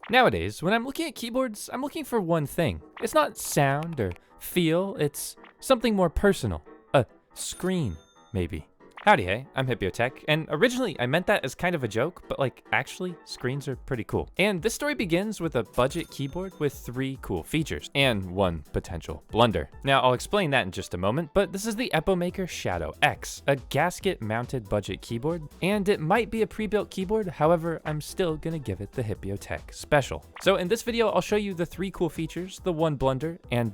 Nowadays, when I'm looking at keyboards, I'm looking for one thing. It's not sound or feel, it's something more personal. A screen, maybe. Howdy, hey, I'm Hipyo, and originally I meant that as kind of a joke, but actually, screens are pretty cool. And this story begins with a budget keyboard with 3 cool features, and 1 potential blunder. Now, I'll explain that in just a moment, but this is the Epomaker Shadow-X, a gasket-mounted budget keyboard, and it might be a pre-built keyboard, however, I'm still gonna give it the Hipyo special. So in this video, I'll show you the 3 cool features, the 1 blunder, and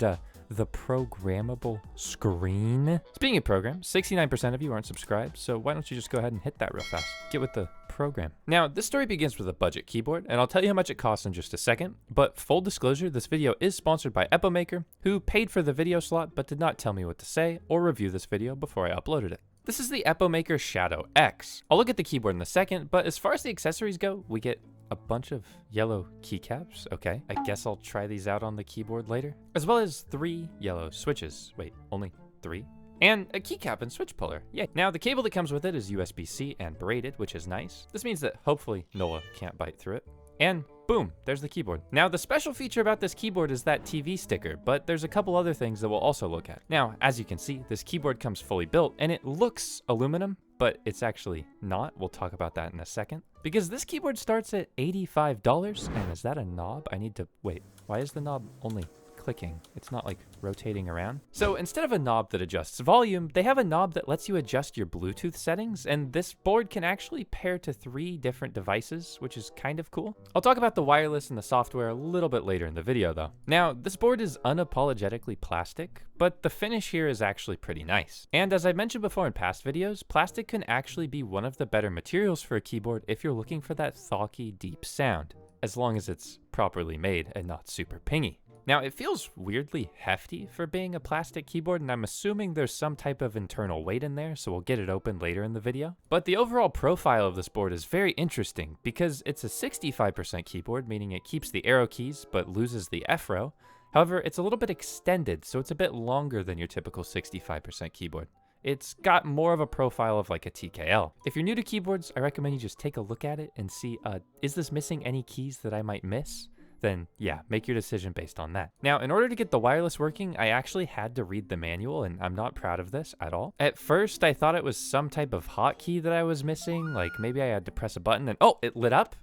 the programmable screen. Speaking of programs, 69% of you aren't subscribed, so why don't you just go ahead and hit that real fast. Get with the program. Now, this story begins with a budget keyboard, and I'll tell you how much it costs in just a second, but full disclosure, this video is sponsored by Epomaker, who paid for the video slot but did not tell me what to say or review this video before I uploaded it. This is the Epomaker Shadow-X. I'll look at the keyboard in a second, but as far as the accessories go, we get a bunch of yellow keycaps. Okay, I guess I'll try these out on the keyboard later. As well as 3 yellow switches. Wait, only 3? And a keycap and switch puller. Yay. Now, the cable that comes with it is USB-C and braided, which is nice. This means that hopefully Nola can't bite through it. And boom, there's the keyboard. Now, the special feature about this keyboard is that TV sticker, but there's a couple other things that we'll also look at. Now, as you can see, this keyboard comes fully built, and it looks aluminum, but it's actually not. We'll talk about that in a second. Because this keyboard starts at $85, and is that a knob? I need to, wait, why is the knob only clicking? It's not rotating around. So instead of a knob that adjusts volume, they have a knob that lets you adjust your Bluetooth settings, and this board can actually pair to 3 different devices, which is kind of cool. I'll talk about the wireless and the software a little bit later in the video though. Now, this board is unapologetically plastic, but the finish here is actually pretty nice. And as I mentioned before in past videos, plastic can actually be one of the better materials for a keyboard if you're looking for that thocky, deep sound, as long as it's properly made and not super pingy. Now, it feels weirdly hefty for being a plastic keyboard, and I'm assuming there's some type of internal weight in there, so we'll get it open later in the video. But the overall profile of this board is very interesting because it's a 65% keyboard, meaning it keeps the arrow keys but loses the F row. However, it's a little bit extended, so it's a bit longer than your typical 65% keyboard. It's got more of a profile of like a TKL. If you're new to keyboards, I recommend you just take a look at it and see, is this missing any keys that I might miss? Then yeah, make your decision based on that. Now, in order to get the wireless working, I actually had to read the manual, and I'm not proud of this at all. At first, I thought it was some type of hotkey that I was missing, like maybe I had to press a button and oh, it lit up,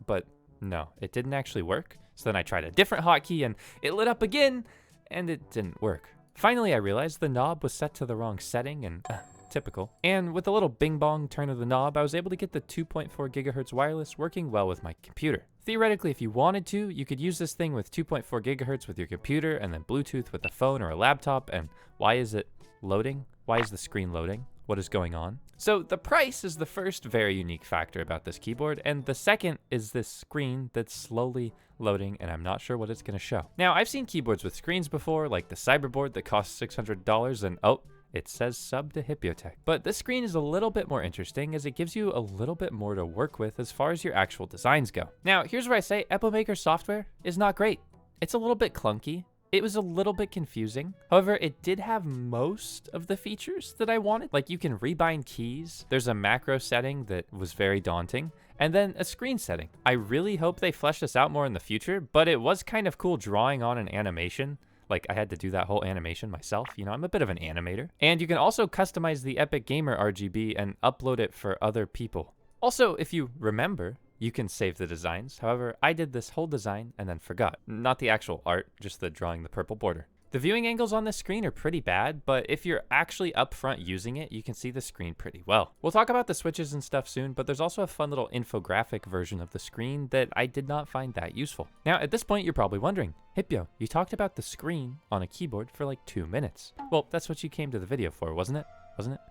but no, it didn't actually work. So then I tried a different hotkey and it lit up again, and it didn't work. Finally, I realized the knob was set to the wrong setting, and typical. And with a little bing bong turn of the knob, I was able to get the 2.4 gigahertz wireless working well with my computer. Theoretically, if you wanted to, you could use this thing with 2.4 gigahertz with your computer and then Bluetooth with a phone or a laptop. And why is it loading? Why is the screen loading? What is going on? So the price is the first very unique factor about this keyboard, and the second is this screen that's slowly loading, and I'm not sure what it's gonna show. Now, I've seen keyboards with screens before, like the Cyberboard that costs $600, and oh, it says sub to Hipyo. But this screen is a little bit more interesting as it gives you a little bit more to work with as far as your actual designs go. Now, here's where I say Epomaker software is not great. It's a little bit clunky. It was a little bit confusing. However, it did have most of the features that I wanted. Like you can rebind keys. There's a macro setting that was very daunting, and then a screen setting. I really hope they flesh this out more in the future, but it was kind of cool drawing on an animation. Like I had to do that whole animation myself. You know, I'm a bit of an animator. And you can also customize the Epic Gamer RGB and upload it for other people. Also, if you remember, you can save the designs. However, I did this whole design and then forgot. Not the actual art, just the drawing the purple border. The viewing angles on this screen are pretty bad, but if you're actually up front using it, you can see the screen pretty well. We'll talk about the switches and stuff soon, but there's also a fun little infographic version of the screen that I did not find that useful. Now, at this point, you're probably wondering, Hipyo, you talked about the screen on a keyboard for like 2 minutes. Well, that's what you came to the video for, wasn't it? Wasn't it?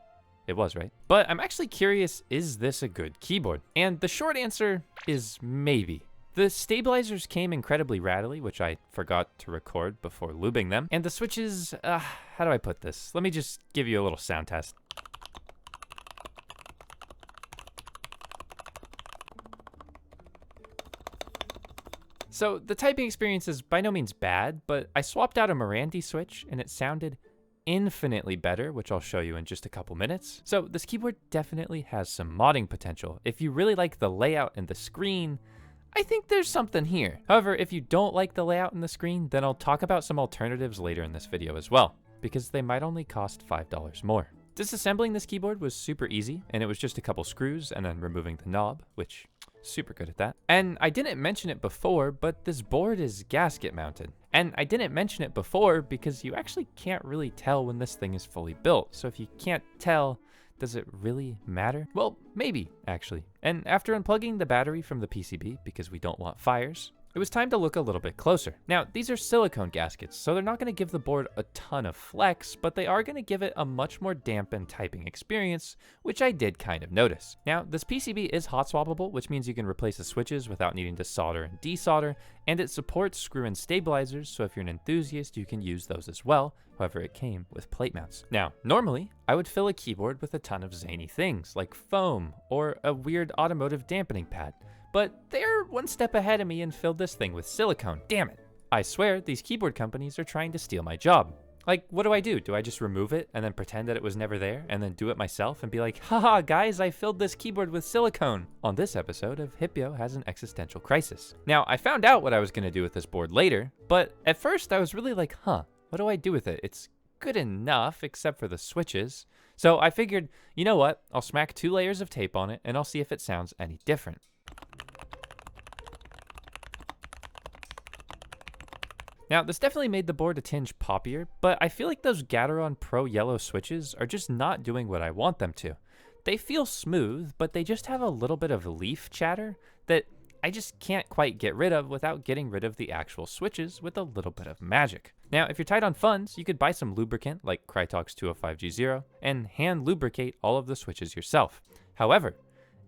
It was, right? But I'm actually curious, is this a good keyboard? And the short answer is maybe. The stabilizers came incredibly rattly, which I forgot to record before lubing them. And the switches, how do I put this? Let me just give you a little sound test. So the typing experience is by no means bad, but I swapped out a Marandi switch and it sounded infinitely better, which I'll show you in just a couple minutes. So this keyboard definitely has some modding potential. If you really like the layout and the screen, I think there's something here. However, if you don't like the layout in the screen, then I'll talk about some alternatives later in this video as well, because they might only cost $5 more. Disassembling this keyboard was super easy, and it was just a couple screws and then removing the knob, which super good at that. And I didn't mention it before, but this board is gasket mounted. And I didn't mention it before because you actually can't really tell when this thing is fully built. So if you can't tell, does it really matter? Well, maybe, actually. And after unplugging the battery from the PCB, because we don't want fires, it was time to look a little bit closer. Now, these are silicone gaskets, so they're not going to give the board a ton of flex, but they are going to give it a much more dampened typing experience, which I did kind of notice. Now, this PCB is hot swappable, which means you can replace the switches without needing to solder and desolder, and it supports screw-in stabilizers, so if you're an enthusiast, you can use those as well. However, it came with plate mounts. Now, normally, I would fill a keyboard with a ton of zany things, like foam, or a weird automotive dampening pad. But they're one step ahead of me and filled this thing with silicone. Damn it. I swear these keyboard companies are trying to steal my job. Like, what do? Do I just remove it and then pretend that it was never there and then do it myself and be like, haha, guys, I filled this keyboard with silicone? On this episode of Hipyo Has an Existential Crisis. Now, I found out what I was going to do with this board later, but at first I was really like, what do I do with it? It's good enough, except for the switches. So I figured, you know what? I'll smack 2 layers of tape on it and I'll see if it sounds any different. Now, this definitely made the board a tinge poppier, but I feel like those Gateron Pro yellow switches are just not doing what I want them to. They feel smooth, but they just have a little bit of leaf chatter that I just can't quite get rid of without getting rid of the actual switches with a little bit of magic. Now, if you're tight on funds, you could buy some lubricant like Krytox 205G0 and hand lubricate all of the switches yourself. However,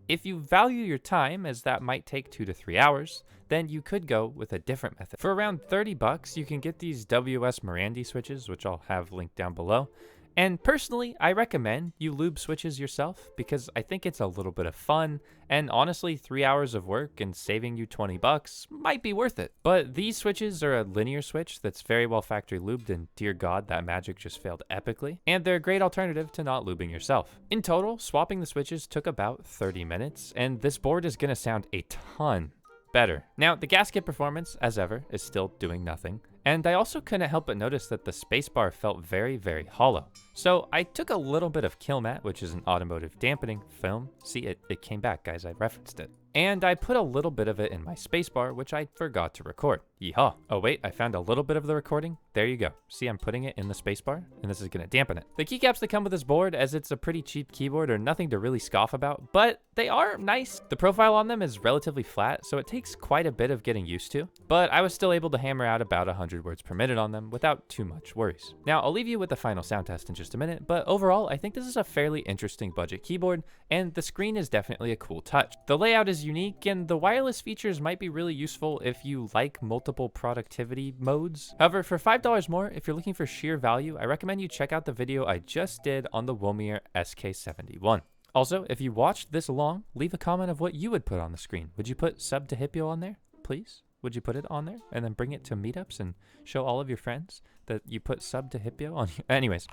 if you value your time, as that might take 2 to 3 hours, then you could go with a different method. For around $30, you can get these WS Marandi switches, which I'll have linked down below. And personally, I recommend you lube switches yourself because I think it's a little bit of fun, and honestly, 3 hours of work and saving you $20 might be worth it. But these switches are a linear switch that's very well factory lubed, and dear God, that magic just failed epically. And they're a great alternative to not lubing yourself. In total, swapping the switches took about 30 minutes, and this board is gonna sound a ton better. Now, the gasket performance, as ever, is still doing nothing. And I also couldn't help but notice that the spacebar felt very, very hollow. So I took a little bit of Kilmat, which is an automotive dampening film. See, it came back, guys, I referenced it. And I put a little bit of it in my spacebar, which I forgot to record. Yeehaw. Oh wait, I found a little bit of the recording. There you go. See, I'm putting it in the spacebar, and this is gonna dampen it. The keycaps that come with this board, as it's a pretty cheap keyboard, are nothing to really scoff about, but they are nice. The profile on them is relatively flat, so it takes quite a bit of getting used to, but I was still able to hammer out about 100 words per minute on them without too much worries. Now, I'll leave you with the final sound test in just a minute, but overall, I think this is a fairly interesting budget keyboard, and the screen is definitely a cool touch. The layout is unique, and the wireless features might be really useful if you like multiple productivity modes. However, for $5 more, if you're looking for sheer value, I recommend you check out the video I just did on the Wilmir SK71. Also, if you watched this long, leave a comment of what you would put on the screen. Would you put sub to Hipyo on there, please? Would you put it on there and then bring it to meetups and show all of your friends that you put sub to Hipyo on? Anyways,